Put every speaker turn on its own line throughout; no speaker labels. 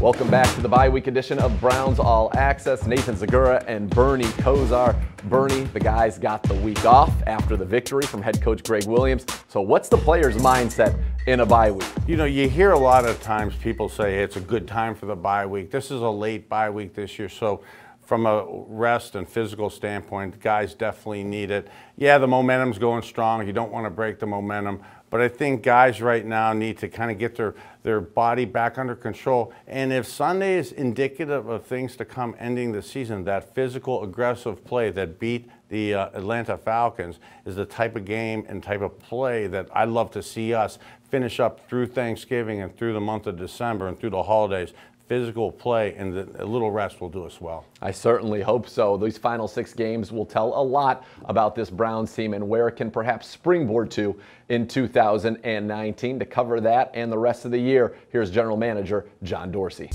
Welcome back to the bye week edition of Browns All Access. Nathan Zegura and Bernie Kosar. Bernie, the guys got the week off after the victory from head coach Gregg Williams. So what's the player's mindset in a bye week?
You know, you hear a lot of times people say, hey, it's a good time for the bye week. This is a late bye week this year, so from a rest and physical standpoint, the guys definitely need it. Yeah, the momentum's going strong. You don't want to break the momentum. But I think guys right now need to kind of get their body back under control. And if Sunday is indicative of things to come ending the season, that physical, aggressive play that beat the Atlanta Falcons is the type of game and type of play that I'd love to see us finish up through Thanksgiving and through the month of December and through the holidays. Physical play and a little rest will do us well.
I certainly hope so. These final 6 games will tell a lot about this Browns team and where it can perhaps springboard to in 2019. To cover that and the rest of the year, here's General Manager John Dorsey.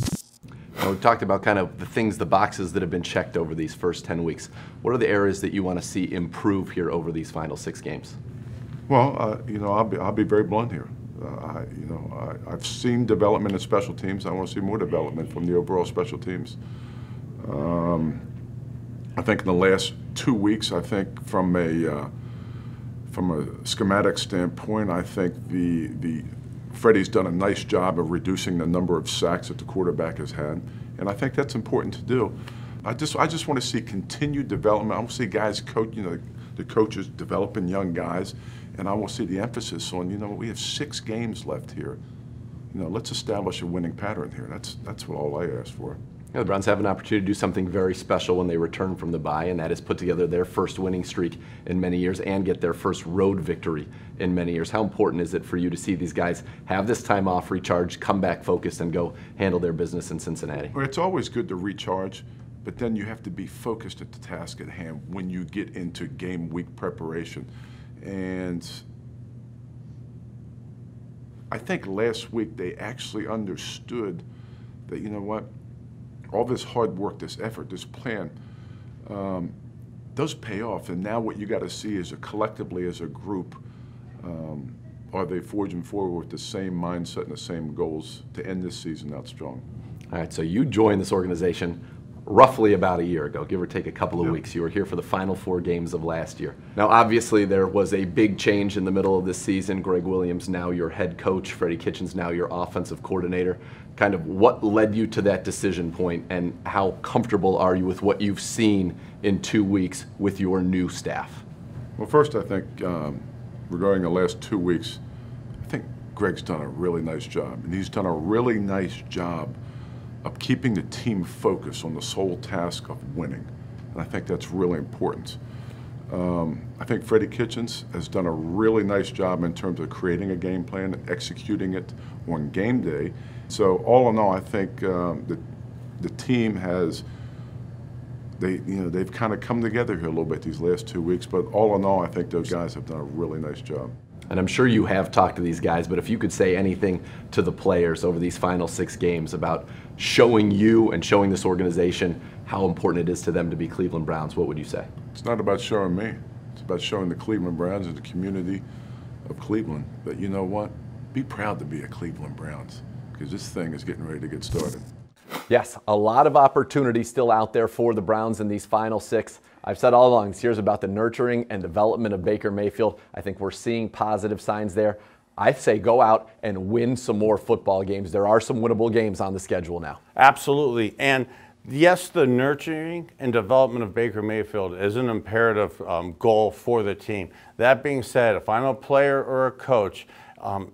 Well, we've talked about kind of the boxes that have been checked over these first 10 weeks. What are the areas that you want to see improve here over these final 6 games?
Well, you know, I'll be very blunt here. I've seen development in special teams. I want to see more development from the overall special teams. I think in the last 2 weeks, I think from a schematic standpoint, I think Freddie's done a nice job of reducing the number of sacks that the quarterback has had, and I think that's important to do. I just want to see continued development. I want to see guys coach, the coaches developing young guys. And I will see the emphasis on, we have 6 games left here. Let's establish a winning pattern here. That's what all I ask for.
Yeah, the Browns have an opportunity to do something very special when they return from the bye, and that is put together their first winning streak in many years and get their first road victory in many years. How important is it for you to see these guys have this time off, recharge, come back focused, and go handle their business in Cincinnati?
Well, it's always good to recharge, but then you have to be focused at the task at hand when you get into game week preparation. And I think last week they actually understood that, all this hard work, this effort, this plan, those pay off. And now what you got to see is collectively as a group, are they forging forward with the same mindset and the same goals to end this season out strong?
All right, so you joined this organization roughly about a year ago, give or take a couple of weeks. You were here for the final 4 games of last year. Now, obviously, there was a big change in the middle of this season. Gregg Williams now your head coach, Freddie Kitchens now your offensive coordinator. Kind of what led you to that decision point, and how comfortable are you with what you've seen in 2 weeks with your new staff?
Well, first, I think regarding the last 2 weeks, I think Gregg's done a really nice job, and he's done a really nice job of keeping the team focused on the sole task of winning. And I think that's really important. I think Freddie Kitchens has done a really nice job in terms of creating a game plan and executing it on game day. So all in all, I think the team has, they've kind of come together here a little bit these last 2 weeks, but all in all, I think those guys have done a really nice job.
And I'm sure you have talked to these guys, but if you could say anything to the players over these final 6 games about showing you and showing this organization how important it is to them to be Cleveland Browns, what would you say?
It's not about showing me. It's about showing the Cleveland Browns and the community of Cleveland that, you know what, be proud to be a Cleveland Browns, because this thing is getting ready to get started.
Yes, a lot of opportunity still out there for the Browns in these final 6. I've said all along, this year's about the nurturing and development of Baker Mayfield. I think we're seeing positive signs there. I say go out and win some more football games. There are some winnable games on the schedule now.
Absolutely. And yes, the nurturing and development of Baker Mayfield is an imperative goal for the team. That being said, if I'm a player or a coach,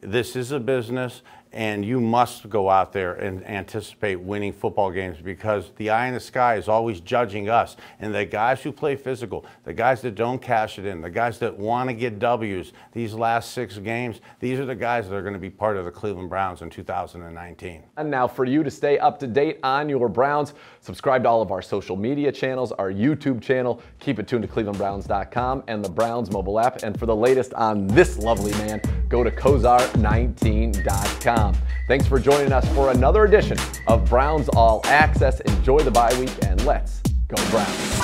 this is a business, and you must go out there and anticipate winning football games, because the eye in the sky is always judging us. And the guys who play physical, the guys that don't cash it in, the guys that want to get W's these last 6 games, these are the guys that are going to be part of the Cleveland Browns in 2019.
And now for you to stay up to date on your Browns, subscribe to all of our social media channels, our YouTube channel. Keep it tuned to clevelandbrowns.com and the Browns mobile app. And for the latest on this lovely man, go to Kosar19.com. Thanks for joining us for another edition of Browns All Access. Enjoy the bye week, and let's go Browns.